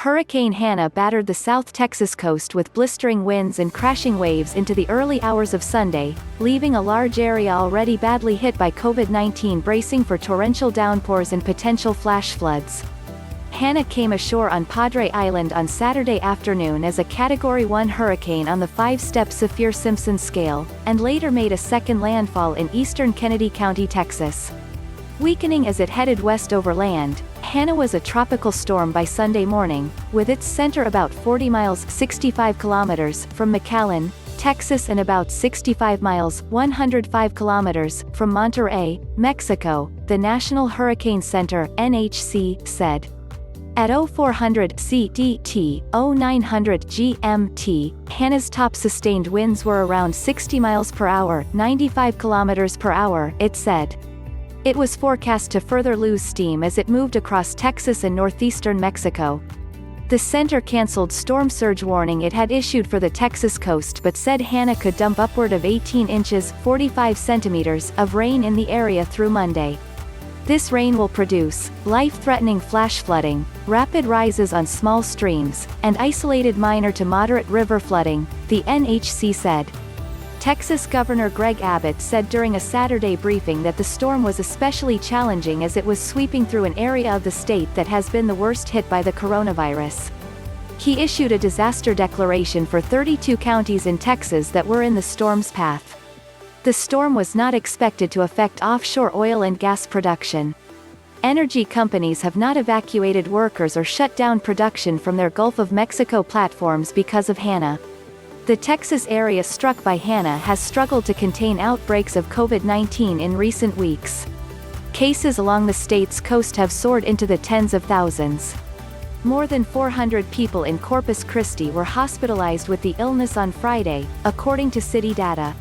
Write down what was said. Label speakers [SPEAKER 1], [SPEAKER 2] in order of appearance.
[SPEAKER 1] Hurricane Hanna battered the South Texas coast with blistering winds and crashing waves into the early hours of Sunday, leaving a large area already badly hit by COVID-19 bracing for torrential downpours and potential flash floods. Hanna came ashore on Padre Island on Saturday afternoon as a Category 1 hurricane on the 5-step Saffir-Simpson scale, and later made a second landfall in eastern Kennedy County, Texas. Weakening as it headed west over land, Hanna was a tropical storm by Sunday morning, with its center about 40 miles 65 kilometers from Mcallen, Texas and about 65 miles 105 kilometers from Monterrey, Mexico, the National Hurricane Center (NHC) said. At 0400 CDT, 0900 GMT, Hanna's top sustained winds were around 60 miles per hour, 95 kilometers per hour, it said. It was forecast to further lose steam as it moved across Texas and northeastern Mexico. The center canceled storm surge warning it had issued for the Texas coast but said Hanna could dump upward of 18 inches 45 centimeters of rain in the area through Monday. This rain will produce life-threatening flash flooding, rapid rises on small streams, and isolated minor to moderate river flooding, the NHC said. Texas Governor Greg Abbott said during a Saturday briefing that the storm was especially challenging as it was sweeping through an area of the state that has been the worst hit by the coronavirus. He issued a disaster declaration for 32 counties in Texas that were in the storm's path. The storm was not expected to affect offshore oil and gas production. Energy companies have not evacuated workers or shut down production from their Gulf of Mexico platforms because of Hanna. The Texas area struck by Hanna has struggled to contain outbreaks of COVID-19 in recent weeks. Cases along the state's coast have soared into the tens of thousands. More than 400 people in Corpus Christi were hospitalized with the illness on Friday, according to city data.